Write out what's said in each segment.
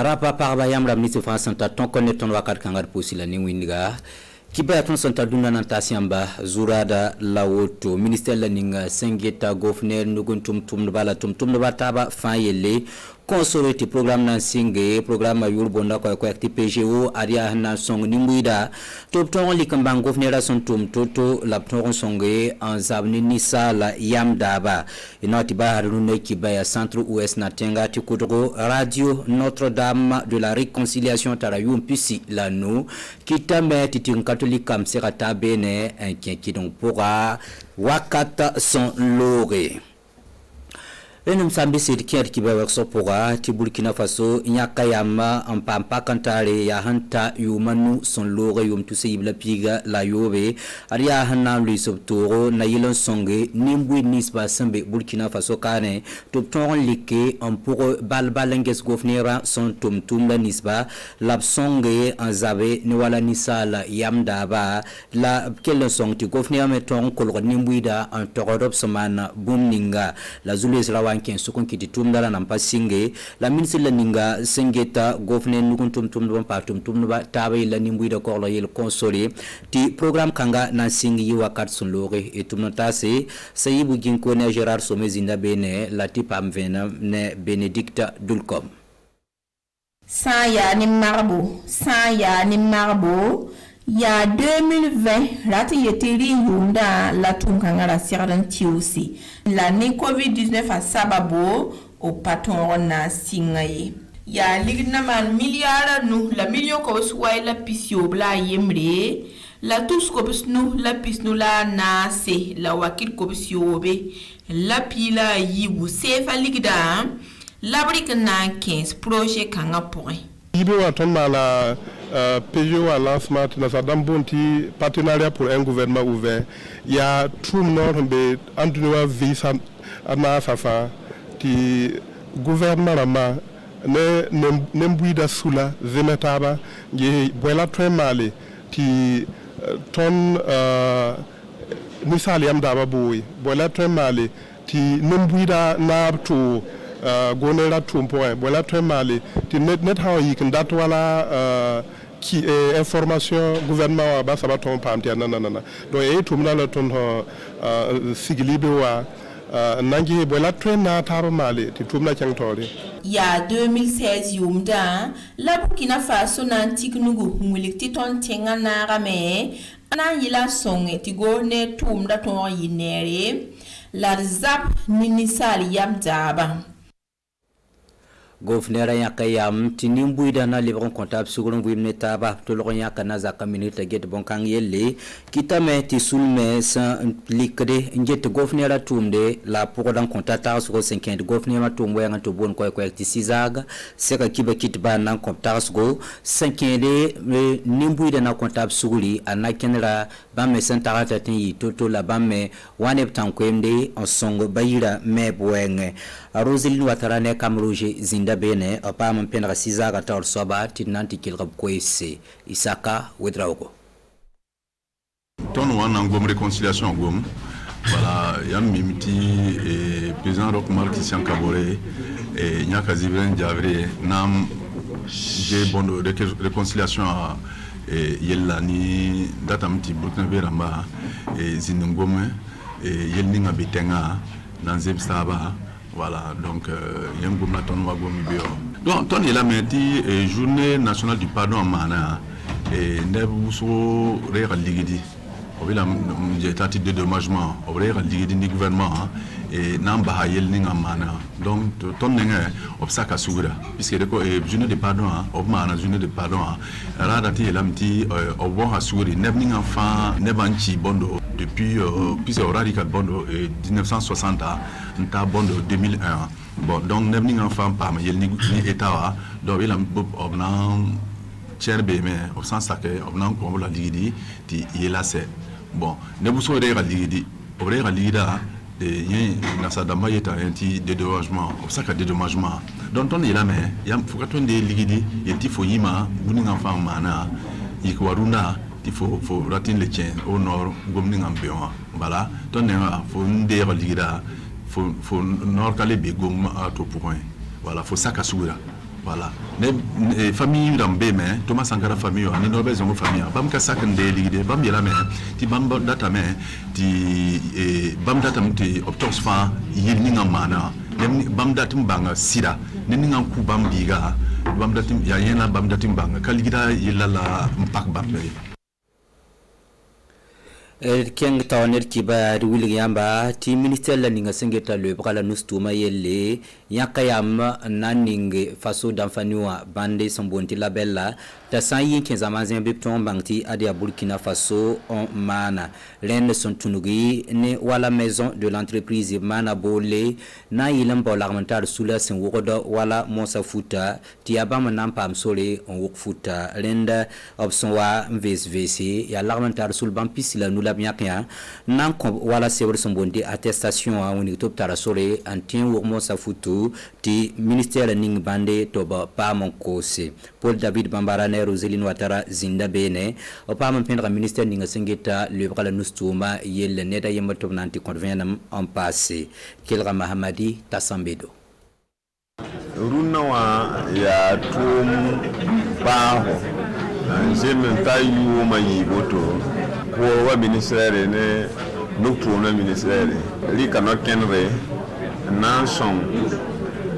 rapa parba yamra ministre France Santa ton konneton wakat kangar posila ni windiga Kiba ton Santa duna nantasiamba zurada lawoto ministère la ninga sengeta gouverneur nuguntum tum bala tum bataba fayele consolati programme nan singe programme yul bonda ko acti PGO aria na song nimbuida top ton likambang gouverneur son tum toto la ton songe en zabni nisa la yamdaba inoti ba harune kiba ya centre ouest na tenga tikudro radio Notre-Dame de la Réconciliation tarayum pisi la no kitame titin catholique comme serata bene un qui donc pourra wakata son loré. Enum sambi sirkier kiba workshop pourra ti Burkina Faso nyaka yama ampampa kantare ya hanta yumanu son loré yum tu seyibla piga la yobe aria hanna lui sobtoro na yilon songe nimbu nisba sambe Burkina Faso kane top ton like en pour balbalenges gouverneur son tum la nisba la songe en zabe ni wala nisala yamdaba la quel song ti gouverneur meton kolro nimbuida en torodop somana bumninga la zulu wanken sukun kiti tumdala nampa singe la ministre la ninga sengeta gouverneur nukun tum patum ba tabe la nimbuida korlo yel console ti programme kanga na singi yi wakat sun lore et tumnotase sayibu ginko ne Gérard Somezinda bene la tipam vena ne Benedicta Dulcom Saya ni marbo ya 2020 rati yetiri yunda la tunkanga la siradan tiusi l'année Covid-19 a sababo au patron na singaye ya ligna man milliard nu la million ko swai la pisio bla yemre la tous ko nu la pisnu la na se la wakil ko siobe la pila yibu sefa ligda la brique na 15 projet kanga point ibe wa ton la PGO à lancement dans sa dambonti partenariat pour un gouvernement ouvert. Il y a tout le monde be andunwa visa na safa ti gouvernement ne mbuida sula zemetaba ye bola très mal ti ton misali am daba boy bola très mal ti ne mbuida na to gonera tumpoint bola très mal ti net how you can that wala qui information gouvernement ba saba ton pamti nanana donc e tumna la ton sigilibe wa nangi bola trena taro male ti tumna changtori ya 2016 yumda la Burkina Faso nantik nugu humulekti ton tenga na rame ana yila songe ti go ne tumda ton yinere la zap ninisal yam daba gouverneur yakayam tinimbuida na livron comptable sugon wimne taba to lo yakana zaka minute get bonkang yelle kitame ti sulme san likde nget gouverneur tumde la pour dan comptata sugo 50 gouverneur tumwe nga to bon ko ti sizaga seka kiba kitba nan comptata sugo 50 nimbuida na comptable suguli anakenra bamme santarata tin toto la bamme wane tankwemde en songo bayira mebwenge Roseline Watarane Kamroje Zinda Bene apam penra siza gator soba tinanti kilrab kwese Isaka Wedraogo ton wan ngom réconciliation ngom voilà yam mimiti et président Rockmar Christian Kabore et nyaka zibren javre nam j'ai bon de réconciliation et yelani datamti Burkina Beramba et zinngom et yelninga betenga nanzem saba. Voilà, donc il y a un gouvernement ton wagom bio. Donc ton est la menti journée nationale du pardon en mana et nebuso réa ligidi. Au la j'ai tenté de dédommagement au réa ligidi du gouvernement et namba yel ninga mana. Donc ton ninga obsaka soura puisque le journée de pardon au mana journée de pardon là dati la menti au bon assouri nebninga enfant nebanchi bondo depuis puis au radical bondo 1960 nta bondo 2001 bon donc nebninga enfant par yel ni état donc il a obna cherbe mais au sens que obna ko la ligidi ti yela c'est bon nebuso réa ligidi au réa ligida et na sa dama yeta anti dédommagement obsaka dédommagement donc on est là mais yam fukaton de ligidi yeti fo yima buninga enfant mana ikwaruna il faut ratin le tien au nord gomninga mbion voilà ton ne faut ndere ligida faut nord kale be gom à tout point voilà faut saka soura voilà ne famille rambe me Thomas Sankara famille ani no be zongo famille bam ka sakande ligide bam yela me ti bam data me ti bam data me ti optox fa yilni ngamana bam datim banga sida nini ngam ku bam biga bam datim ya yena bam datim banga kaligida yilala mpak bambe keng tawaner kiba riwili yamba ti ministère la ninga sengeta le brala nustuma yelle yakayam naning faso d'amfaniwa bande sombonti labella ta sayin kenzamazin bipton bangti adia Burkina Faso en mana l'en son tunugi ne wala maison de l'entreprise mana bolé na yilam parlementaire sula sen wodo wala mosa futa ti abam nampam sole on wok futa lenda option wa mvsvc ya parlementaire sul bampis la nula biakya nan ko wala sewer sombonti attestation a woni top tara sole antien wok mosa futu ti ministère ning bande toba pa mon kose Paul David Bambarane Roseline Ouattara zinda bene o pa man pendra ministère ninga sengeta le bala nustuma yel neda yemato nanti convenam en passé Kelra Mahamadi Tassambedo runawa ya tum baho jemen tayu mayi boto ko wa ministère ne nocturne ministère li kanot kenre nan son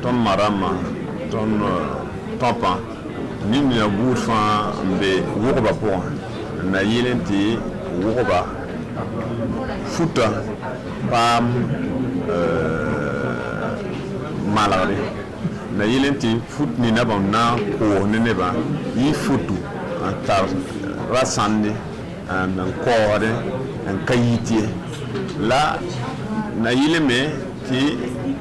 ton marama ton papa ni mi na bourfa mbe woba po na yelenti woba futa pam malade na yelenti fut ni na bam na ko ne ba yi futu tar rasande an kore an kayiti la na yeleme ti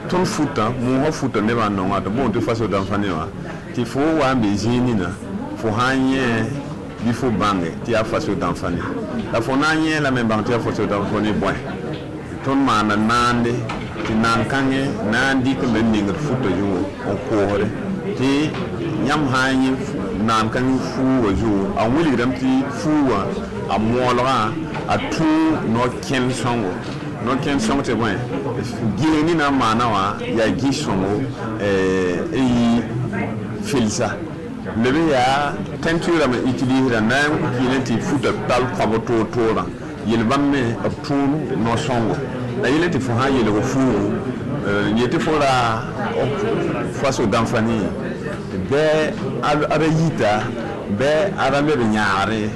ton futa mo ho futa ne ba no ngata bon de façon d'enfant wa ti fo wa be jini na fo hanye bi fo bange ti a façon d'enfant la fo na nye la me bang ti a façon d'enfant ni bon ton mana nande ti nan kange nandi ko ben ninga futa ju on kore ti nyam hanye nan kan fu wa ju a wuli ram ti fu wa a molra a tu no ken songo non ken songo te bon gini na mana wa ya gi songo Felisa lebe ya tentura me utiliser na kilenti futa tal kwaboto tora yelbamme abtun no songo na yelenti fo ha yele ko fu yete fora faso d'enfani be arayita be arame be nyaare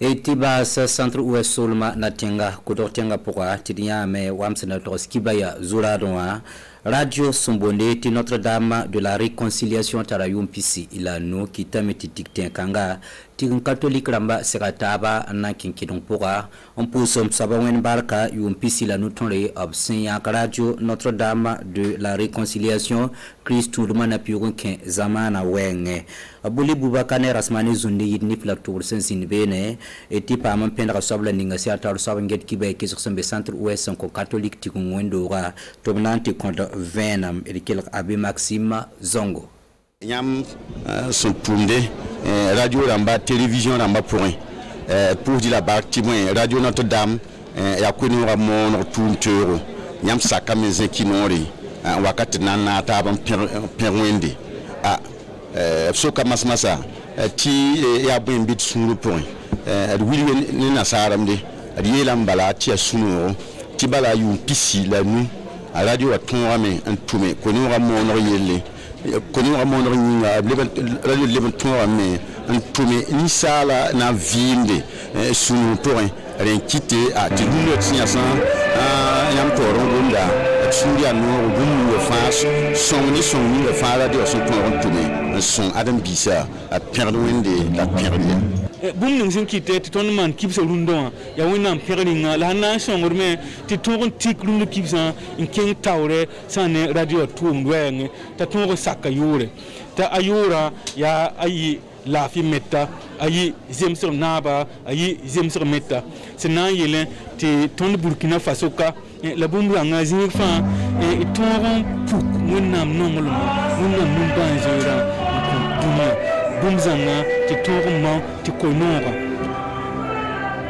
etiba sa centre ouest solma na tenga kudotenga pourquoi tidia me wamsena to skibaya zuradwa Radio Sombonde ti Notre-Dame de la Réconciliation Tarayum Pisi ilano kitameti tikten kanga tin catholique ramba serataba na kinkidon pora on pousom sabawen barka yum pisi la nutonre obsin ya Radio Notre-Dame de la Réconciliation Christ tout le mana piyon ken zamana wenge abuli bubakane rasmani zundi yidni flaktour sensin bene eti pa man pendra sabla ninga si atar sabanget kibe ke sur sembe centre ouest ko catholique ti ngwendo ra tobnanti konta venam edikel abi Maxime Zongo Yam son tourné radio ramba télévision ramba pour dire la barque radio Notre-Dame ya kunu ramon tourntero yam saka meze kinori wakati nana taban perwende so kama masa ti ya bun bit sunu point wili ni nasaramde yela mbala ti sunu ti bala yu pisi la nu radio wa tonrame antume kunu ramon yelle koni ramon ringa radio leben tonrame antume ni sala na vinde sunu point ren kite a ti dulo tinya san yam toron gonda Suria no gumu fas songni le fara de son ton tourné son adam bisa a perdre wende la perdre bum ning sin kite ti ton man kipsa rundon ya wina perdinga la na songorme ti ton tik rundu kipsa in ken tawre sane radio tum weng ta ton saka yure ta ayura ya ayi la fi meta ayi zemsir naba ayi zemsir meta sena yele ti ton Burkina Faso ka la bumbu anga zifa e toron puk munam nongolo munam mumban zira duma bumzanga ti toron ma ti koinora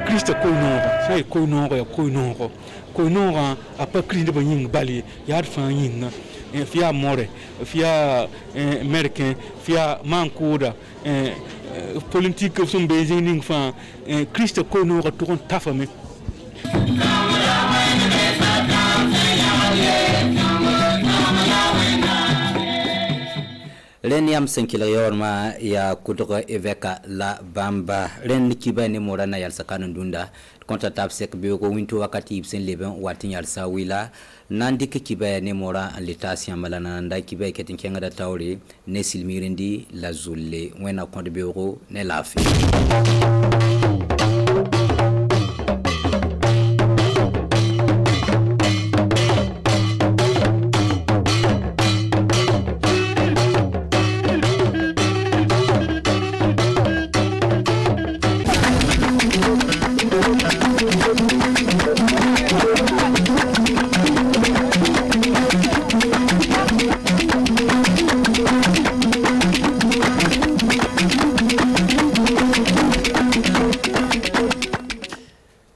Christ koinora sai koinora koinora apa Christ ba ying bali yar fa yinga fia more fia américain fia mankuda politique som beijing fa Christ ko no ko ton tafame len yam senkila yorma ya kutoka eveka la bamba len kiba ne morana yal sakanu dunda konta tapsek be ko winto wakati ibsen leben watin yal sawila nandi ke kiba ne mora litasi amalana nda kiba ketin kenga da tawri ne silmirindi la zulle wena konde be ko ne lafi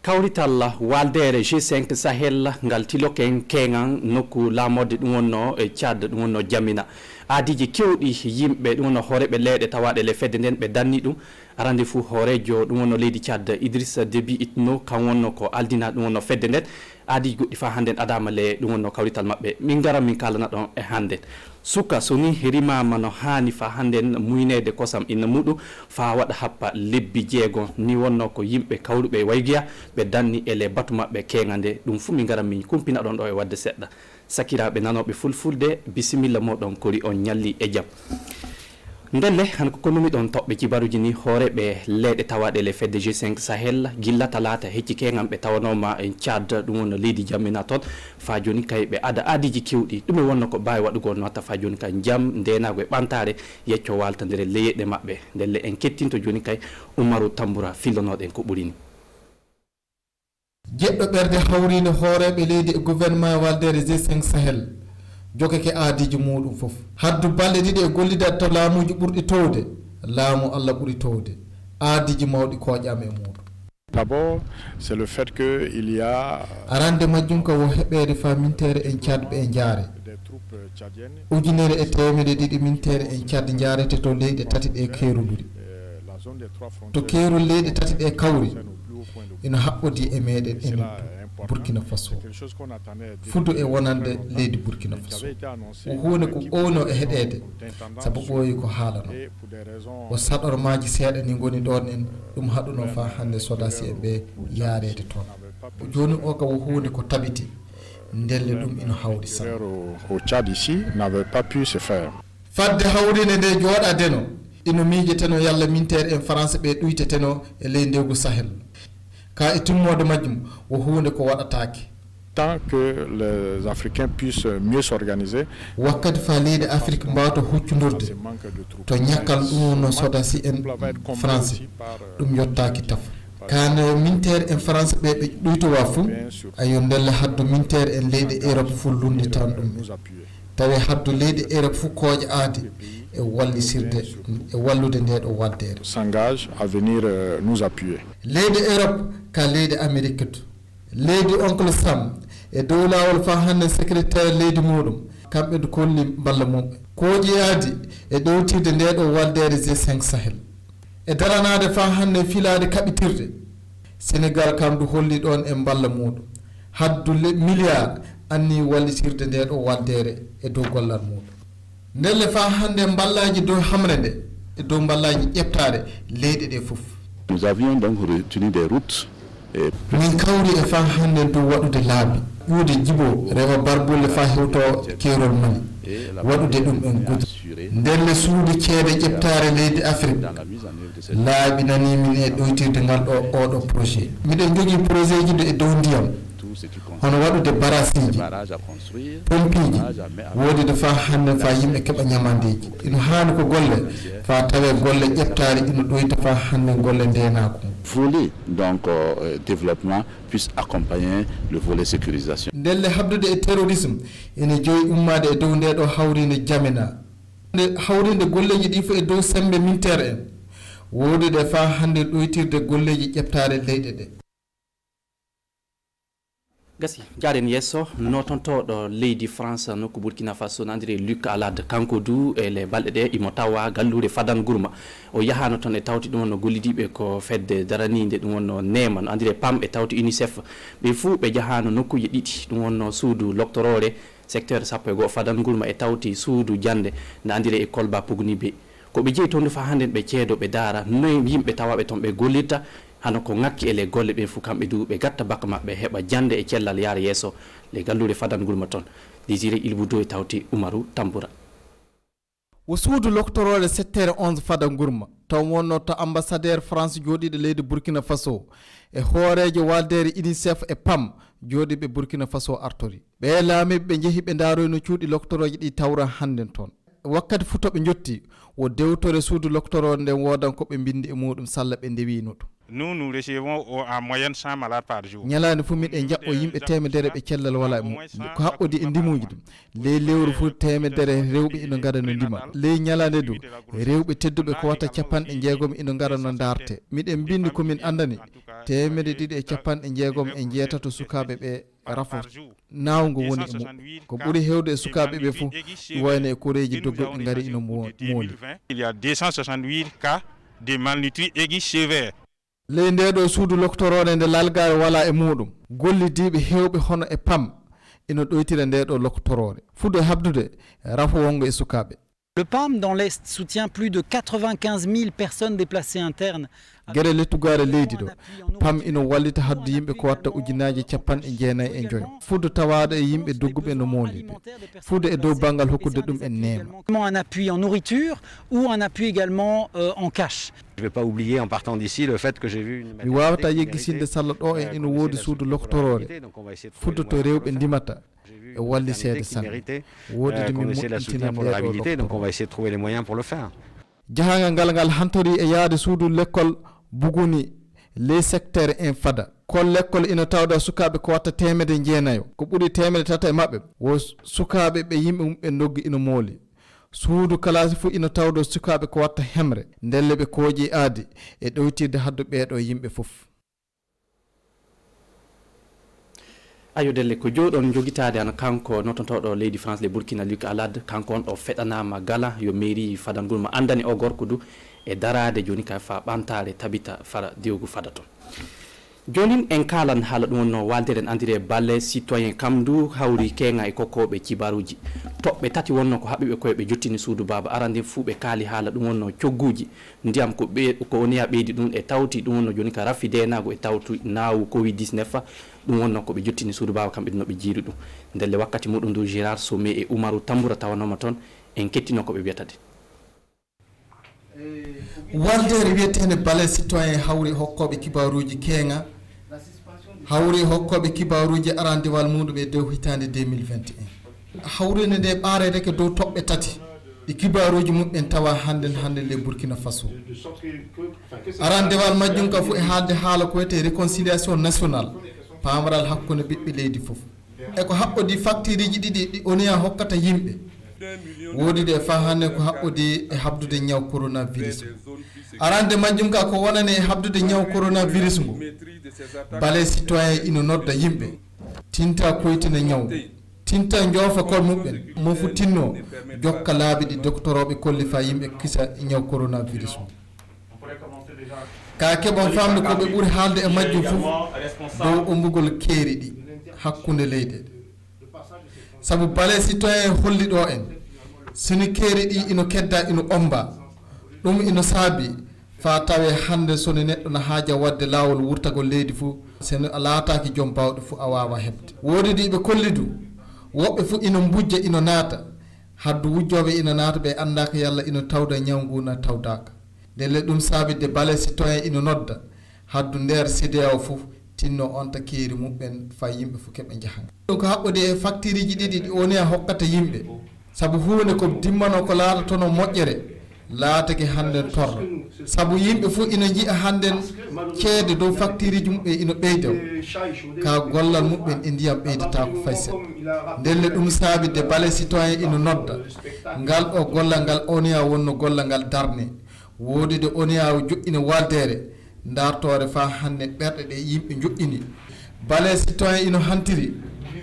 kawritalla waldere G5 Sahel ngal tiloken kengan nokku lamode dum wonno e Chad dum wonno Jamina adiji kewdi yimbe dum wonno horebe leede tawade le fedde den be danni dum arande fu horejo dum wonno leydi Chad Idrissa Déby Itno kan wonno ko aldina dum wonno fedde den adi goddi fa handen adama le dum wonno kawrital mabbe min garam min kalana don e handen suka soni hirima mano hani fa handen muynede kosam inna mudu fa wada happa lebbi jeego ni wonno ko yimbe kawrube waygiya be danni ele batu mabbe kengande dum fu min garam min kumpina don do e wadde sedda sakirabe nanobe fulfulde bisimilla modon kori on nyalli e jam ndelle han ko konumi don tobbe kibaruji ni horebe leede tawade le fedde G5 Sahel gilla talata hecci kengam be tawanoma en Chad dum wonno leydi Jamina ton fa joni kaybe ada adiji kewdi dum wonno ko bayi wadugo no ta fa joni kan jam ndenago e bantare yecco waltandere leeyede mabbe ndelle en kettinto joni kay Umaru Tambura fillonoden ko burini jeddo berde hawrino horebe leydi e gouvernement waldere G5 Sahel jogeke aadiji mudum fof haddu balle didi e gollida to laamuji burdi towde laamu Allah buri towde aadiji mawdi koojam e mudum. D'abord, c'est le fait que il y a arande majjum ko hebede fa mintere en Chad be en jaare ujunere e temede didi mintere en Chad jaarete to leyde tati de keruduri to keru leyde tati de kawri ina habbodi e meden en Burkina Faso fudu e wonande leydi Burkina Faso o huune ko ono e hedede sabu boyi ko haalano o sadormaaji seeda ni ngoni don en dum haduno fa hande sodasi e be yaarede ton joni o ka huune ko tabiti ndelle dum ino hawdi sa au Tchad ici n'avait pas pu se faire fadde hawrine de jooda deno ino mijeteno yalla mintere en France be duyteteno e leydegu Sahel ka itummode majjum o huunde ko waɗataake tant que les Africains puissent mieux s'organiser wakkati fa leydi Afrique mbawta huccundurde to ñakkal ɗum no sodasi en France ɗum yottaaki taf kane mintere en France ɓe ɗuytowa fuu ayo ndelle haddu mintere en leydi Europe fuu lundi tan ɗum tawi haddu leydi Europe fuu kooƴe aadi e wallisirde e wallude nde ɗo waddere s'engage à venir nous appuyer leydi Europe ka leydi Amérique to leydi oncle Sam e dow lawol fa hande secrétaire leydi muɗum kamɓe do kolli balla mumɓe kooƴeyaadi e ɗowtirde nde ɗo waddere G5 Sahel e daranade fa hande filade kaɓitirde Sénégal kam du holli ɗon e balla muɗum haddu milliard anni wallitirde nde ɗo waddere e dow gollal muɗum ndelle fa hande ballaji dow hamre nde e dow ballaji ƴeftade leyɗe ɗe fof nous avions donc retenu des routes min kawri e fa hande dow waɗude laabi ƴuude jibo rewa barbulle fa hewto kerol mani waɗude ɗum en gudu ndelle suudu ceede ƴeftare leydi Afrique laaɓi nani min e ɗoytirde ngal ɗo oɗo projet miɗen jogui projet ji e dow ndiyam hono waɗude barasiji pompiji woodi de fa hande fa yimɓe keɓa ñamandeji ino haani ko golle fa tawe golle ƴeftare ino ɗoyta fa hande golle ndenako volet donc développement puisse accompagner le volet sécurisation ndelle habdude e terrorisme ene joyi ummade e dow nde ɗo hawrinde Jamina nde hawrinde golleji ɗi fof e dow sembe mintere en woodi de fa hande ɗoytirde golleji ƴeftare leyɗe ɗe gasi jaren yesso notontoɗo leydi France nokku Burkina Faso nandire Luc Alade kanko du e le balɗe ɗe imo tawa gallure Fadan Gourma o yahano toon e tawti ɗum wonno gollidiɓe ko fedde daranide ɗum wonno nema no andire PAM e tawti UNICEF ɓe fuu ɓe jahano nokkuji ɗiɗi ɗum wonno suudu loctorore secteur 11 Fadan Gourma e tawti suudu jande no andire e Kolba Pugnibe ko ɓe jeeyi toon fa handen ɓe ceedo ɓe daara noy yimɓe tawaɓe toon ɓe gollirta hano ko ngakki ele golle ɓe fu kamɓe du ɓe gatta bakka maɓɓe heɓa jande e cellal yaara yeeso le gallure Fadan Gourma toon Désiré Ilboudo e tawti Umaru Tamboura wo suudu loctorore secteur 11 Fadan Gourma taw wonno to ambassadeur France jooɗiɗo leydi Burkina Faso e hoorejo waldere UNICEF e PAM jooɗiɓe Burkina Faso artori ɓe laamiɓe ɓe jeehi ɓe daaroyno cuuɗi loctoroje ɗi tawra hannden toon wakkati fu to ɓe jotti wo dewtore suudu loctorore nden wodan ko ɓe bindi e muɗum salla ɓe ndewino ɗum Nous recevons en moyenne 100 malades par jour. ñalaani fu miɗen jaɓɓo yimɓe temedere ɓe cellal wala e muɗum ko haɓɓodi e ndimuji ɗum ley lewru fu temedere rewɓe ino ngara no ndima ley ñalande du rewɓe tedduɓe ko watta capanɗe jeegom ino ngara no ndarte miɗen bindi komin andani 150 e jeetato sukaɓe ɓe rafo nawgo woni e mum ko ɓuri hewde e sukaɓe ɓe fu wayno e koreji doggoɓe ngari ino mooli Il y a 268 cas de malnutrition aiguë sévère. ley ndeɗo suudu loctorore nde lalgare wala e muɗum gollidiɓe hewɓe hono e PAM ino ɗoytira ndeɗo loctorore fuɗɗo e habdude rafo wongo e sukaɓe. Le PAM dans l'Est soutient plus de 95 000 personnes déplacées internes. Gere lettugare leydi ɗo PAM ino wallita haddu yimɓe ko watta ujunaji 95 fuɗɗo tawade e yimɓe dogguɓe no moliɓe fuɗɗo e dow banggal hokkude ɗum en nema. Un appui en nourriture ou un appui également en cash. Je ne vais pas oublier en partant d'ici le fait que j'ai vu une mi wawata yeggisinde salla ɗo en ino woodi suudu loctorore fuɗɗo to rewɓe ndimata e walli seede sanne woodide min moƴƴintina ndeɗo donc on va essayer de trouver les moyens pour le faire. jahangal ngal ngal hantori e yaade suudu l'école buguni les secteur en fada kol l'école ina tawda sukaɓe ko watta 900 ko ɓuuri 300 e maɓɓe wo sukaɓe ɓe yimɓe mumɓe doggi ino mooli suudu kalasi fu ina tawdo sukaɓe ko watta hemre ndelle ɓe kooji aadi e ɗowtirde haddu ɓeeɗo yimɓe fof ayo delle ko jooɗon jogitade an kanko notontoɗo leydi France le Burkina Luc Alade kanko on ɗo feɗanama gala yo mairie Fadan Gourma andani o gorko du e darade joni ka fa ɓantare tabita fara diwogu fada toon joni en kalan haala ɗum wonno walderen andire balle citoyen kam du hawri kenga e kokkoɓe cibaruji toɓɓe tati wonno ko haɓiɓe koye ɓe jottini suudu baba arande fuu ɓe kaali haala ɗum wonno cogguji ndiyam ko woni ha ɓeydi ɗum e tawti ɗum wonno joni ka raffi denago e tawtu nawu covid-19 ɗum wonno ko ɓe jottini suudu baba kamɓe no ɓe jiiri ɗum ndelle wakkati muɗum du Gérard Somé e Oumarou Tamboura tawanoma toon en kettino ko ɓe wiyatade waldere wiyetede balle citoyen hawri hokkoɓe kibaruji kenga hawri hokkoɓe kibaruji arandewal muɗum e dow hitande 2021 hawrinde nde ɓaarede ke dow toɓɓe tati ɗi kibaruji mumɓen tawa hande le Burkina Faso arandewal majjum ka fu e haalde haala ko wiyete réconciliation nationale pamaral hakkude ɓiɓɓe leydi foof eko haɓɓodi facture ji ɗiɗi ɗi ONUA hokkata yimɓe woodi de fa hande ko haɓɓodi e habdude ñaw coronavirus arande majjum ka ko wonani e habdude ñaw coronavirus ngo balle citoyen ino nodda yimɓe tinta koytina ñaw tinta joofa kol mumɓen mo fu tinno jokka laabi ɗi doctoroɓe kolli fa yimɓe kisa ñaw coronavirus o ka keɓon famde ko ɓe ɓuuri haalde e majjum fof dow ombugol keeri ɗi hakkunde leyɗele sabu balle citoyen holli ɗo en soni keeri ɗi ino kedda ino omba ɗum ino saabi fa tawe hande soni neɗɗo no haaja wadde laawol wurtagol leydi fuu seno a laataki joom bawɗo fuu a wawa heɓde woodi ɗi ɓe kolli du woɓɓe fuu ino bujja ino naata haddu wujjoɓe ino naata ɓe anda ko yalla ino tawda ñawnguna tawdaka ndelle ɗum saabide balle citoyen ino nodda haddu nder CEDEAO fof tinno on ta keeri mumɓen fa yimɓe fof keɓe jahanga ɗum ko haɓɓode e facture ji ɗiɗi ɗi ONUA hokkata yimɓe sabu hunde ko dimmano ko laatatono moƴƴere laatake hannden torra sabu yimɓe fof ina jiiya hannden ceede dow facture ji mumɓe ino ɓeydew ka gollal mumɓen e ndiyam ɓeydata ko fay seɗɗa ndelle ɗum saabide balle citoyen ino nodda ngal ɗo gollal ngal ONUA wonno gollal ngal darne woodide ONUA joƴƴini waldere dartore fa hande ɓerɗe ɗe yimɓe joƴƴini bale citoyen ino hantiri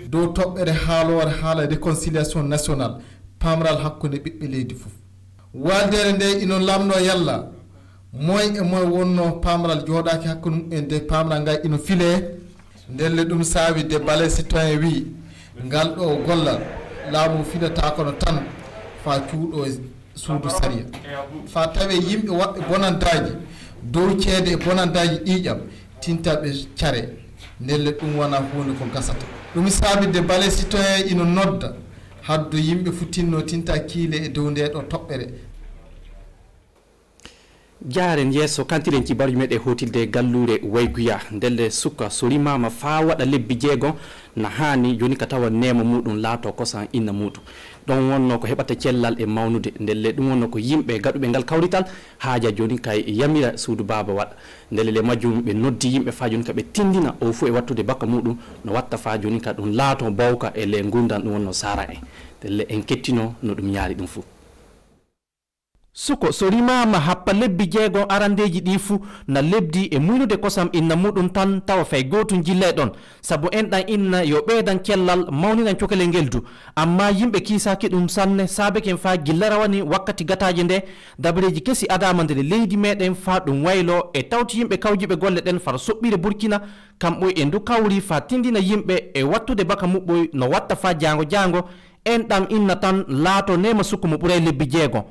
dow toɓɓere haalore haala réconciliation nationale pamral hakkunde ɓiɓɓe leydi fof waldere nde ino lamno yalla moy e moy wonno pamral jooɗaki hakkunde mum nde pamral ngal ino file ndelle ɗum saabi de bale citoyen wi ngal ɗo gollal laamu filata kono tan fa cuuɗo suudu saria fa tawe yimɓe waɓɓe bonandaji dow ceede e bonandaji ɗiƴam tintaɓe care ndelle ɗum wona hunde ko gasata ɗum saabide bale citoyen ino nodda haddo yimɓe futtinno tinta kiile e dow nde ɗo toɓɓere jaren yesso kantiren cibaruji meɗe hotilde gallure wayguya ndelde sukka so rimama fa waɗa lebbi jeegom na hani joni ka tawa nema muɗum laato kosan inna muɗum ɗon wonno ko heɓata cellal e mawnude ndelle ɗum wonno ko yimɓe gaɗuɓe ngal kawrital haaja joni kay yamira suudu baba waɗa ndelle le majjum ɓe noddi yimɓe fa joni ka ɓe tindina o fu e wattude bakka muɗum no watta fa joni ka ɗum laato bawka e le gurdan ɗum wonno sara en ndelle en kettino no ɗum yaari ɗum fu suko so rimama happa lebbi jeegom arandeji ɗi fuu na lebdi e muynude kosam inna muɗum tan tawa fay gotum jille ɗon saabu enɗan inna yo ɓeydan cellal mawninan cokele ngeldu amma yimɓe kiisaki ɗum sanne saabeken fa gilla rawani wakkati gataje nde dabareji kesi adama ndele leydi meɗen fa ɗum waylo e tawti yimɓe kawjiɓe golle ɗen fara soɓɓire burkina kamɓoy e ndu kawri fa tindina yimɓe e wattude baka muɓɓoy no watta fa jango jango enɗam inna tan laato nema sukko mo ɓuuray lebbi jeegom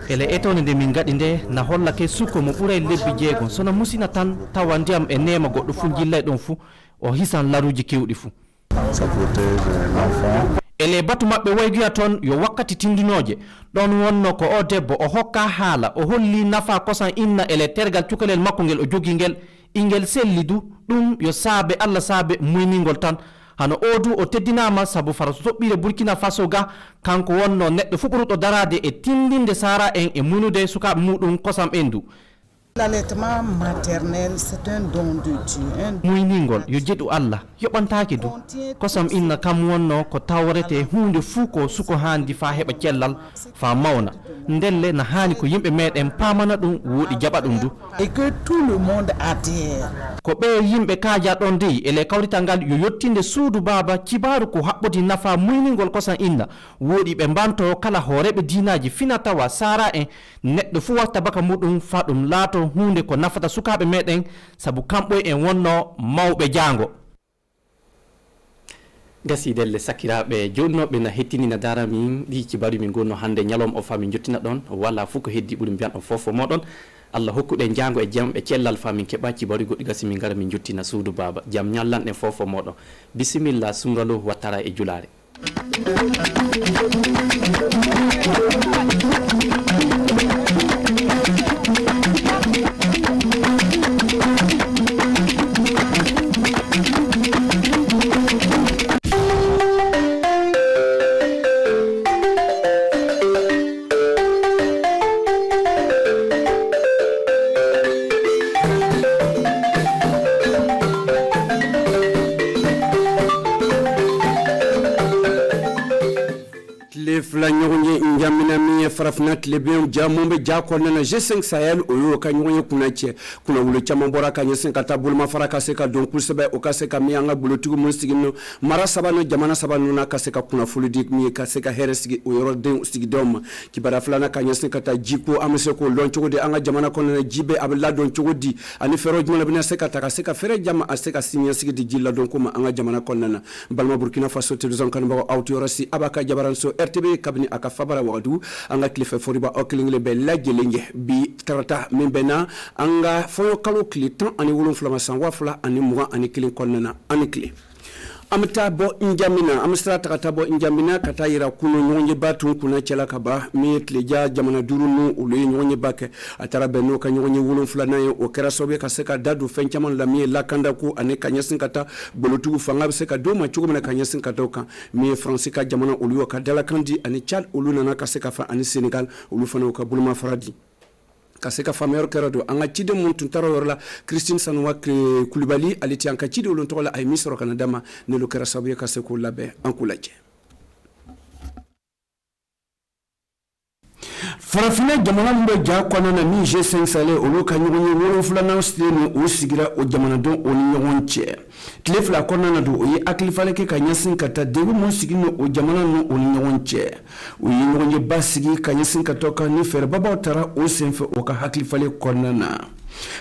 ele etone nde min gaɗi nde na hollake sukko mo ɓuuray lebbi jeegom sono musina tan tawa ndiyam e nema goɗɗo fu jillay ɗon fu o hisan laruji kewɗi fu ele batu maɓɓe wayguya toon yo wakkati tindinoje ɗon wonno ko o debbo o hokka haala o holli nafa kosan inna ele tergal cukalel makko ngel o jogi ngel ingel selli du ɗum yo saabe allah saabe muyningol tan hano odu o teddinama sabu fara soɓɓire burkina faso ga kanko wonno neɗɗo fu ɓuruɗo darade e tindinde sara en e munude sukaɓe muɗum kosam ɓendu l'allaitement maternel c'est un don de Dieu muyningol yo jeɗu allah yoɓantaki du kosam inna kam wonno ko tawrete hunde fuu ko suko handi fa heɓa cellal fa mawna ndelle na hani ko yimɓe meɗen pamana ɗum woɗi jaɓa ɗum du et que tout le monde adhère ko ɓe yimɓe kaaja ɗon dey ele kawrital ngal yo yettinde suudu baba cibaru ko haɓɓodi nafa muyningol kosan inna woɗi ɓe mbanto kala hooreɓe dinaji fina tawa sara en neɗɗo fu watta baka muɗum fa ɗum laato hunde ko nafata sukaɓe meɗen saabu kamɓoy en wonno mawɓe jango gasi delle sakiraɓe jonnoɓe na hettinina dara min ɗi cibaru min gonno hande ñalom o fa min jottina ɗon walla fu ko heddi ɓuuri mbiyan ɗon fofo moɗon allah hokkuɗen jango e jaam e cellal fa min keɓa cibaru goɗɗi gasi min gara min jottina suudu baba jaam ñallanɗen fofo moɗon bisimilla sumralo wattara e julare fila ɲɔgɔn ye njamina min ye farafina tilebin jamu bɛ ja kɔnɔna G5 Sahel o y'o ka ɲɔgɔn ye kunna cɛ kunna wolo caman bɔra ka ɲɛsin ka taa bolomafara ka se ka don kosɛbɛ o ka se ka min an ka bolotigiw minnu sigi no mara saba no jamana saba ninnu ka se ka kunnafoni di min ye ka se ka hɛrɛ sigi o yɔrɔdenw sigidenw ma kibaruya filanan ka ɲɛsin ka taa jiko an bɛ se k'o lɔn cogo di an ka jamana kɔnɔna ji bɛ a bɛ ladɔn cogo di ani fɛɛrɛ jumɛn bɛna se ka ta ka se ka fɛɛrɛ jama a se ka siniɲɛsigi di ji ladɔn ko ma an ka jamana kɔnɔna na balima Burkina Faso télévision kanubagaw aw tɛ yɔrɔ si a b'a ka jabaranso RTB kabini a ka fabara wagadu an ka tilefɛ fɔriba aw kelen kelen bɛɛ lajɛlen ye bi tarata min bɛ na an ka fɔɲɔ kalo tile 17 ma san 2021 kɔnɔna na ani tile an bɛ taa bɔ N'Djamena an bɛ sira ta ka taa bɔ N'Djamena ka taa yira kunu ɲɔgɔn yeba tun kunna cɛla ka ban min ye tileja jamana duuru nu olu ye ɲɔgɔn yeba kɛ a taara bɛn n'o ka ɲɔgɔn ye 7nan ye o kɛra sababu ye ka se ka da don fɛn caman la min ye lakanda ko ani ka ɲɛsin ka taa bolotigiw fanga bɛ se ka d'o ma cogo min na ka ɲɛsin ka taa o kan min ye Faransi ka jamana olu y'o ka dalakan di ani Tchad olu nana ka se ka fa ani Senegal olu fana y'u ka bolomafara di ka se ka faamuyar kɛra don an ka ciden mun tun taara yɔrɔ la Christine Sanoua Kulibali ale ti an ka ciden olu tɔgɔ la a ye min sɔrɔ ka na d'a ma n'olu kɛra sababu ye ka se k'o labɛn an k'u lajɛ. farafina jamana mun bɛ ja kɔnɔna na min G5 Sahel olu ka ɲɔgɔn ye wolonfilanan sigilen o sigira o jamanadenw o ni ɲɔgɔn cɛ tile fila kɔnɔna na don o ye hakilifalen kɛ ka ɲɛsin ka taa degun mun sigi o jamana ninnu o ni ɲɔgɔn cɛ o ye ɲɔgɔn ye ba sigi ka ɲɛsin ka tɔ kan ni fɛɛrɛbabaw taara o senfɛ o ka hakilifalen kɔnɔna na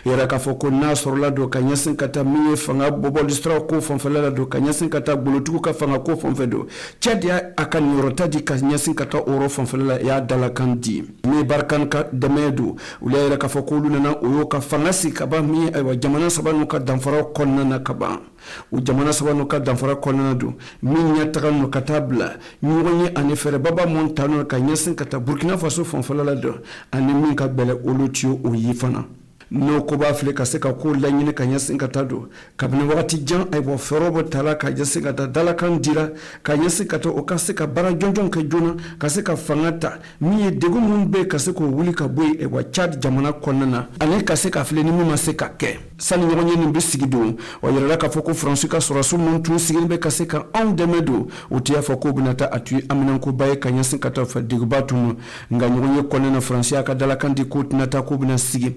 yɛrɛ k'a fɔ ko n'a sɔrɔla don ka ɲɛsin ka taa min ye fanga bɔbɔli siraw ko fanfɛla la don ka ɲɛsin ka taa golotigiw ka fanga ko fanfɛ don Tchad y'a a ka niyɔrɔta di ka ɲɛsin ka taa o yɔrɔ fanfɛla la y'a dalakan di min Barkan ka dɛmɛ don olu y'a yɛrɛ k'a fɔ ko olu nana o y'o ka fanga sigi ka ban min ye ayiwa jamana saba n'u ka danfaraw kɔnɔna na ka ban o jamana saba n'u ka danfara kɔnɔna don min ɲɛtaga n'u ka taa bila ɲɔgɔn ye ani fɛɛrɛbaba mun ta n'o ka ɲɛsin ka taa Burkina Faso fanfɛla la don ani min ka bɛlɛ olu tiyo o yi fana n'o ko b'a filɛ ka se ka ko laɲini ka ɲɛsin ka taa don kabini wagati jan ayiwa fɛɛrɛw bɛ tala ka ɲɛsin ka taa dalakan dira ka ɲɛsin ka taa o ka se ka baara jɔnjɔn kɛ joona ka se ka fanga ta min ye degun minnu bɛ ka se k'o wuli ka bɔ yen ayiwa Tchad jamana kɔnɔna na ani ka se ka filɛ ni min ma se ka kɛ sani ɲɔgɔn ye nin bɛ sigi don o yɛrɛla k'a fɔ ko Faransi ka sɔrɔdasiw minnu tun sigilen bɛ ka se ka anw dɛmɛ don o tɛ y'a fɔ k'o bɛna taa a tun ye aminankoba ye ka ɲɛsin ka taa fɛ deguba tun nka ɲɔgɔn ye kɔnɔna na Faransi y'a ka dalakan di k'o tɛna taa k'o bɛna sigi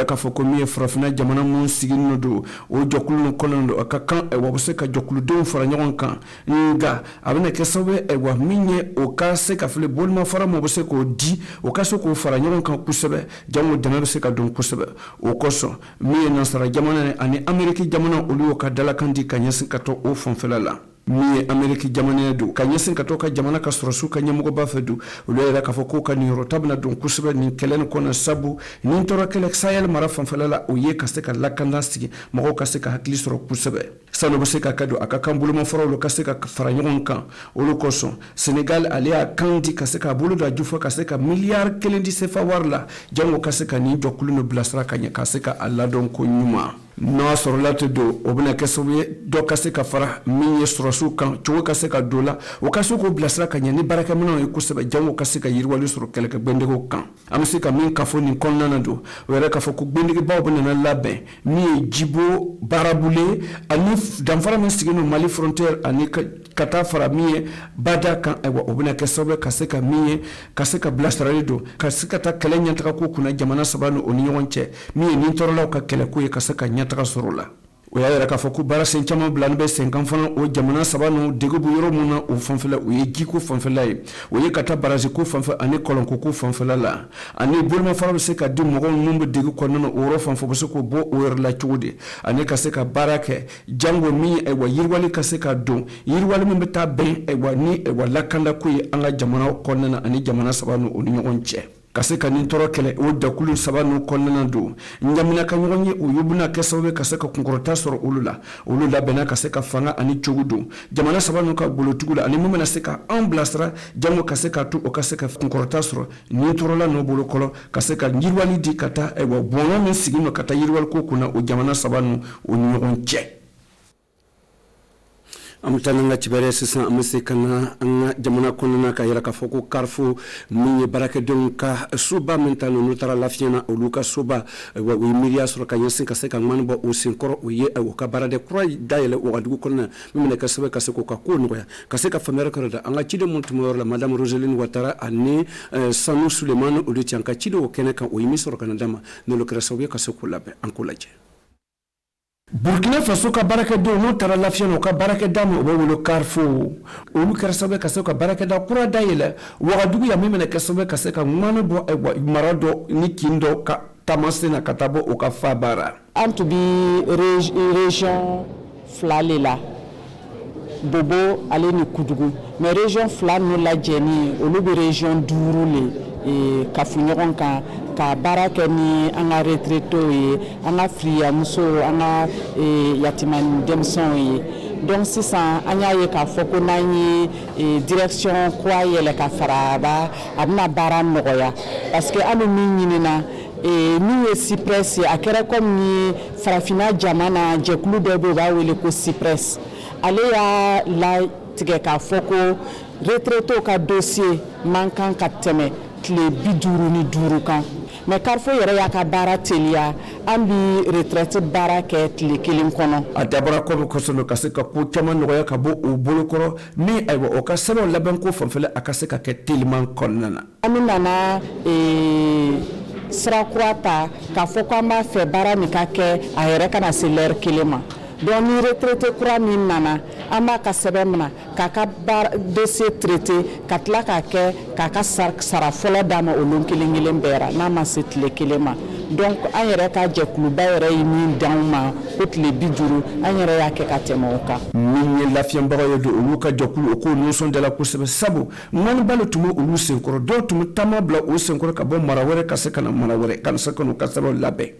k'a fɔ ko min ye farafina jamana mun sigilen don o jɔkulu kɔnɔna don a ka kan wa bɛ se ka jɔkuludenw fara ɲɔgɔn kan nka a bɛna kɛ sababu wa min ye o ka se ka fili bolimafara ma bɛ se k'o di o ka se k'o fara ɲɔgɔn kan kosɛbɛ jango dɛmɛ bɛ se ka don kosɛbɛ o kosɔn min ye nansara jamana ani Ameriki jamana olu y'o ka dalakan di ka ɲɛsin ka to o fanfɛla la min ye Ameriki jamana don ka ɲɛsin ka to ka jamana ka sɔrɔsiw ka ɲɛmɔgɔba fɛ don olu yɛrɛ k'a fɔ k'o ka niyɔrɔta bɛna don kosɛbɛ nin kɛlɛ nin kɔnɔ sabu nin tɔɔrɔ kɛlɛ Sahel mara fanfɛla la o ye ka se ka lakanda sigi mɔgɔw ka se ka hakili sɔrɔ kosɛbɛ sanu bɛ se ka kɛ don a ka kan bolomafaraw olu ka se ka fara ɲɔgɔn kan olu kosɔn Senegal ale y'a kan di ka se ka bolo da ju fɔ ka se ka miliyari 1 di CFA wari la jango ka se ka nin jɔkulu no bilasira ka ɲɛ ka se ka a ladɔn ko ɲuman n'a sɔrɔla tɛ don o bɛna kɛ sababu ye dɔ ka se ka fara min ye sɔrɔsiw kan cogo ka se ka don la o ka se k'o bilasira ka ɲɛ ni baarakɛminɛnw ye kosɛbɛ jango ka se ka yiriwali sɔrɔ kɛlɛkɛ gbɛndegew kan an bɛ se ka min kafo nin kɔnɔna na don o yɛrɛ k'a fɔ ko gbɛndegebaw bɛna labɛn min ye jibo baarabule ani danfara min sigilen don Mali frontière ani ka taa fara min ye bada kan ayiwa o bɛna kɛ sababu ka se ka min ye ka se ka bilasirali don ka se ka taa kɛlɛ ɲɛtaga ko kunna jamana saba ni o ni ɲɔgɔn cɛ min ye nin tɔɔrɔlaw ka kɛlɛko ye ka se ka ɲɛtaga sɔrɔ la o y'a yɛrɛ k'a fɔ ko baara sen caman bilalen bɛ sen kan fana o jamana saba ninnu dege bɛ yɔrɔ min na o fanfɛla o ye jiko fanfɛla ye o ye ka taa baraji ko fanfɛ ani kɔlɔnko ko fanfɛla la ani bolimafara bɛ se ka di mɔgɔw minnu bɛ dege kɔnɔna na o yɔrɔ fanfɛ bɛ se k'o bɔ o yɛrɛ la cogo di ani ka se ka baara kɛ jango min ayiwa yiriwali ka se ka don yiriwali min bɛ taa bɛn ayiwa ni ayiwa lakanda ko ye an ka jamana kɔnɔna na ani jamana saba ninnu o ni ɲɔgɔn cɛ ka se ka nin tɔɔrɔ kɛlɛ o dakulu saba ninnu kɔnɔna don ɲamina ka ɲɔgɔn ye o ye bɛna kɛ sababu ye ka se ka kunkɔrɔta sɔrɔ olu labɛnna ka se ka fanga ani cogo don jamana saba ninnu ka golotigiw la ani mun bɛna se ka anw bilasira jango ka se ka to o ka se ka kunkɔrɔta sɔrɔ nin tɔɔrɔla n'o bolo kɔrɔ ka se ka yiriwali di ka taa ayiwa bɔnɔ min sigi nɔ ka taa yiriwali ko kunna o jamana saba ninnu o ni ɲɔgɔn cɛ an bɛ taa n'an ka kibaruya sisan an bɛ se ka na an ka jamana kɔnɔna ka yɛrɛ k'a fɔ ko Carrefour min ye baarakɛdenw ka soba min ta n'olu taara lafiya na olu ka soba o ye miiriya sɔrɔ ka ɲɛsin ka se ka ŋmani bɔ o senkɔrɔ o ye o ka baaraden kura dayɛlɛ Ouagadougou kɔnɔna min bɛna kɛ sababu ka se k'o ka ko nɔgɔya ka se ka faamuyali kɛ da an ka ciden minnu tun bɛ yɔrɔ la Madame Roseline Ouattara ani Sanu Sulemani olu cɛ an ka ciden o kɛnɛ kan o ye min sɔrɔ ka na d'a ma n'olu kɛra sababu ye ka se k'o labɛn an k'o lajɛ. Burkina Faso ka baarakɛdenw n'u taara lafiya na u ka baarakɛda min o bɛ wele Carrefour olu kɛra sababu ka se ka baarakɛda kura dayɛlɛ Ouagadougou ya min bɛna kɛ sababu ka se ka ŋmani bɔ mara dɔ ni kin dɔ ka taamasen na ka taa bɔ o ka fa baara. An tun bɛ région fila le la Bobo ale ni Kudugu mais région fila ninnu lajɛni olu bɛ région 5 le ka fu ɲɔgɔn kan ka baara kɛ ni an ka retraiteux ye an ka firiyamusow an ka yatimani denmisɛnw ye donc sisan an y'a ye k'a fɔ ko n'an ye direction kura yɛlɛ ka fara a bɛna baara nɔgɔya parce que hali min ɲinina min ye CIPRES ye a kɛra comme ni farafinna jamana jɛkulu dɔ bɛ yen u b'a wele ko CIPRES ale y'a latigɛ k'a fɔ ko retraiteux ka dossier man kan ka tɛmɛ tile 55 kan mais Carrefour yɛrɛ y'a ka baara teliya an bi retraite baara kɛ tile kelen kɔnɔ. A dabɔra kɔ bɛ kɔsɔn ka se ka ko caman nɔgɔya ka bɔ o bolokɔrɔ ni ayiwa o ka sɛbɛnw labɛn ko fanfɛla a ka se ka kɛ teliman kɔnɔna na. An bɛ nana sira kura ta k'a fɔ k'an b'a fɛ baara nin ka kɛ a yɛrɛ kana se l'heure kelen ma. Donc ni retraité kura min nana an b'a ka sɛbɛn minɛ k'a ka dossier traité ka tila k'a kɛ k'a ka sara fɔlɔ d'a ma o lon kelen kelen bɛɛ ra n'a ma se tile kelen ma. Donc an yɛrɛ ka jɛkuluba yɛrɛ ye min d'anw ma ko tile 50 an yɛrɛ y'a kɛ ka tɛmɛ o kan. Min ye lafiyanbaga ye don olu ka jɛkulu o k'o nisɔndiyala kosɛbɛ sabu ŋɔniba le tun bɛ olu senkɔrɔ dɔw tun bɛ taama bila o senkɔrɔ ka bɔ mara wɛrɛ ka se ka na mara wɛrɛ ka se ka n'u ka sɛbɛnw labɛn.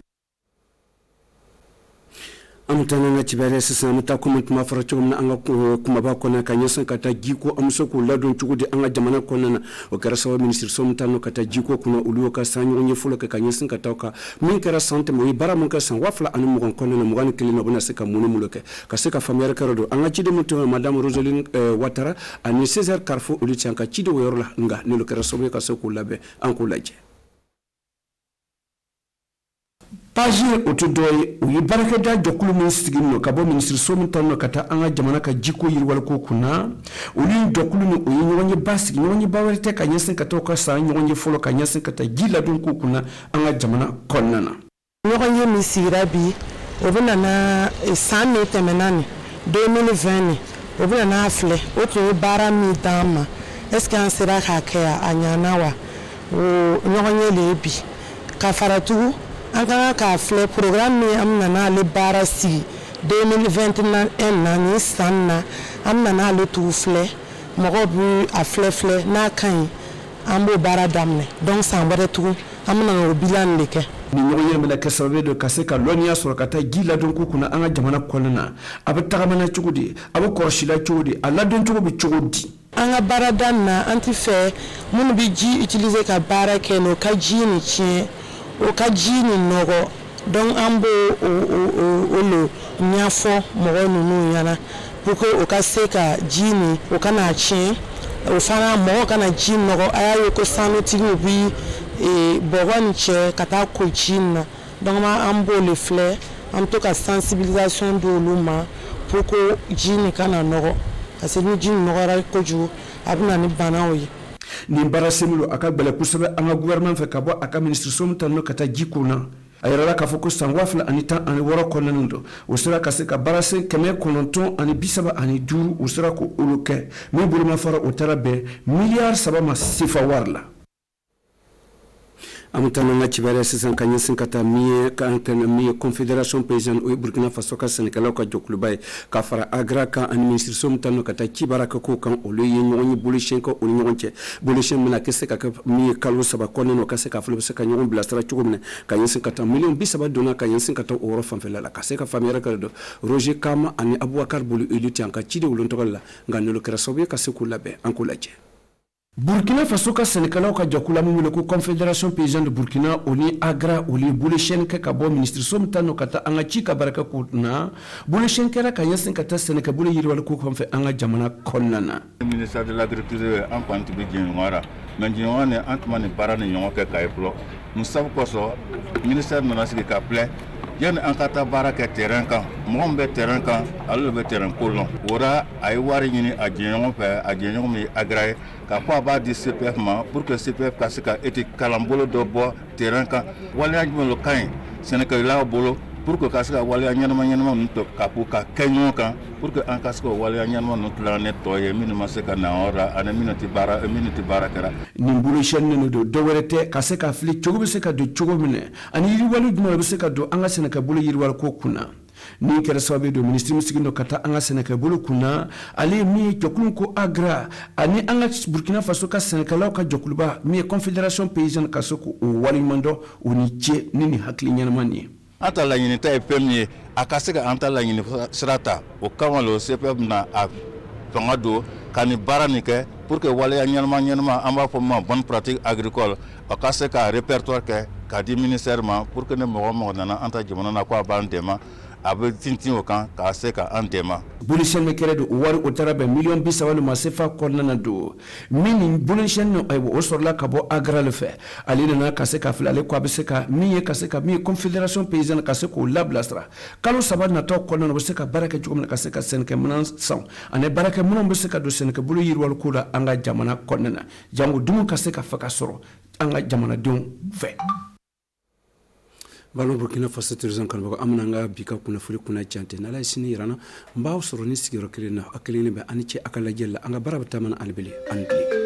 An taa n'an ka cibɛrɛ sisan an bɛ taa komi tuma fɔra cogo min na an ka kumaba kɔnɔ ka ɲɛsin ka taa jiko an bɛ se k'o ladon cogo di an ka jamana kɔnɔna na o kɛra sababu minisiri so min taa n'o ka taa jiko kunna olu y'o ka san ɲɔgɔn ye fɔlɔ kɛ ka ɲɛsin ka taa o kan min kɛra san tɛmɛ o ye baara min kɛ san 2020 kɔnɔna na 21 na o bɛna se ka mun ni mun kɛ ka se ka faamuyali kɛ don an ka ciden min tun madame Roseline Ouattara ani Césaire Carrefour olu cɛ an ka ciden o yɔrɔ la nka n'olu kɛra sababu ye ka se k'o labɛn an k'o lajɛ. Page o tɛ dɔ ye o ye baarakɛda jɛkulu min sigi nɔ ka bɔ minisiri so min ta nɔ ka taa an ka jamana ka jiko yiriwaliko kunna olu ye jɛkulu ni o ye ɲɔgɔn ye ba sigi ɲɔgɔn ye ba wɛrɛ tɛ ka ɲɛsin ka taa o ka san ɲɔgɔn ye fɔlɔ ka ɲɛsin ka taa ji ladon ko kunna an ka jamana kɔnɔna na. ɲɔgɔn ye min sigira bi o bɛ na san min tɛmɛna nin 2020 nin o bɛ na filɛ o tun ye baara min d'an ma est-ce que an sera k'a kɛ a ɲana wa o ɲɔgɔn ye le bi ka fara tugun an kan k'a filɛ programme min an nana ale baara sigi 2021 na ni san na an nana ale tugu filɛ mɔgɔw bɛ a filɛ n'a ka ɲi an b'o baara daminɛ donc san wɛrɛ tugun an bɛna o bilan de kɛ. Ni ɲɔgɔn ye bɛna kɛ sababu don ka se ka lɔnniya sɔrɔ ka taa ji ladon ko kunna an ka jamana kɔnɔna na a bɛ tagamana cogo di a bɛ kɔlɔsila cogo di a ladon cogo bɛ cogo di. An ka baarada nin na an ti fɛ minnu bɛ ji utiliser ka baara kɛ n'o ka ji ni tiɲɛ o ka ji ni nɔgɔ donc an b'o o ɲɛfɔ mɔgɔ ninnu ɲɛna pour que o ka se ka ji ni o kana tiɲɛ o fana mɔgɔ kana ji nɔgɔ a y'a ye ko sanutigiw bi bɔgɔ ni cɛ ka taa ko ji in na donc an b'o le filɛ an bɛ to ka sensibilisation di olu ma pour que ji ni kana nɔgɔ parce que ni ji ni nɔgɔra kojugu a bɛ na ni banaw ye. Nin baara semilu a ka gɛlɛn kosɛbɛ an ka gouvernement fɛ ka bɔ a ka ministre so min ta n'o ka taa ji ko na a yɛrɛla k'a fɔ ko san 2016 kɔnɔna don o sera ka se ka baarasen 935 o sera ko olu kɛ min bolomafara o taara bɛn miliyari 3 ma CFA wari la. An bɛ taa n'an ka cibɛrɛ sisan ka ɲɛsin ka taa min ye confédération paysanne o ye Burkina Faso ka sɛnɛkɛlaw ka jɛkuluba ye ka fara AGRA kan ani minisiri so min ta n'o ka taa ci baara kɛ ko kan olu ye ɲɔgɔn ye bolosiyɛn kɛ o ni ɲɔgɔn cɛ bolosiyɛn bɛna kɛ se ka kɛ min ye kalo 3 kɔnɔna o ka se ka fɔlɔ bɛ se ka ɲɔgɔn bilasira cogo min na ka ɲɛsin ka taa miliyɔn 30 donna ka ɲɛsin ka taa o yɔrɔ fanfɛla la ka se ka faamuyali kɛ don Roger Kama ani Abubakar Bolo olu tɛ an ka ciden olu tɔgɔ la nka n'olu kɛra sababu ye ka se k'u labɛn an k'u lajɛ. Burkina Faso ka sɛnɛkɛlaw ka jɛkulu min wele ko Confédération Paysanne de Burkina o ni AGRA olu ye bolosiyɛn kɛ ka bɔ ministre so min ta n'o ka taa an ka ci ka baara kɛ ko na bolosiyɛn kɛra ka ɲɛsin ka taa sɛnɛkɛbolo yiriwaliko kɔfɛ an ka jamana kɔnɔna na. Ministère de l'Agriculture an kɔni tun bɛ jɛɲɔgɔnya mais jɛɲɔgɔnya ni an tun ma nin baara ni ɲɔgɔn kɛ k'a ye fɔlɔ musabu kɔsɔn ministère nana sigi ka filɛ yanni an ka taa baara kɛ terrain kan mɔgɔ min bɛ terrain kan ale bɛ terrain ko lɔn o la a ye wari ɲini a jɛɲɔgɔn fɛ a jɛɲɔgɔn min ye AGRA ye k'a fɔ a b'a di CPF ma pour que CPF ka se ka kalanbolo dɔ bɔ terrain kan waleya jumɛn ka ɲi sɛnɛkɛlaw bolo pour que ka se ka waleya ɲɛnama ninnu to ka kɛ ɲɔgɔn kan pour que an ka se ka waleya ɲɛnama ninnu tila ne tɔ ye minnu ma se ka na yɔrɔ la ani minnu tɛ baara kɛra. Nin bolosiyɛn don dɔwɛrɛ tɛ ka se ka fili cogo bɛ se ka don cogo min na ani yiriwali jumɛn bɛ se ka don an ka sɛnɛkɛbolo yiriwaliko kunna. Ni kɛra sababu don ministre min sigilen don ka taa an ka sɛnɛkɛbolo kunna ale ye min ye jɛkulu ko AGRA ani an ka Burkina Faso ka sɛnɛkɛlaw ka jɛkuluba min ye Confédération Paysanne ka se k'o waleɲuman dɔn o ni ce ni nin hakili ɲɛnama nin ye. An ta laɲini ta ye fɛn min ye a ka se ka an ta laɲini sira ta o kama le CPF na a fanga don ka nin baara nin kɛ pour que waleya ɲɛnama an b'a fɔ ma bonne pratique agricole a ka se ka répertoire kɛ k'a di ministère ma pour que ne mɔgɔ nana an ta jamana na ko a b'an dɛmɛ a bɛ tintin o kan k'a se ka an dɛmɛ. Bolocɛn bɛ kɛrɛ don o wari o taara bɛn miliyɔn 30 ma sefa kɔnɔna na don min ni bolocɛn o sɔrɔla ka bɔ Agra le fɛ ale nana ka se ka fili ale ko a bɛ se ka min ye confédération paysanne ka se k'o labilasira kalo 3 natɔ kɔnɔna na u bɛ se ka baara kɛ cogo min na ka se ka sɛnɛkɛminɛn san ani baarakɛminɛnw bɛ se ka don sɛnɛkɛbolo yiriwali ko la an ka jamana kɔnɔna na jango dumu ka se ka fɛ ka sɔrɔ an ka jamanadenw fɛ. Balo Burkina Faso tourism kanbaga amna nga bika kuna fuli kuna chante nala sini irana mbaaw soro ni sigiro kelena akelene be ani che akala jella anga barabata man albeli andli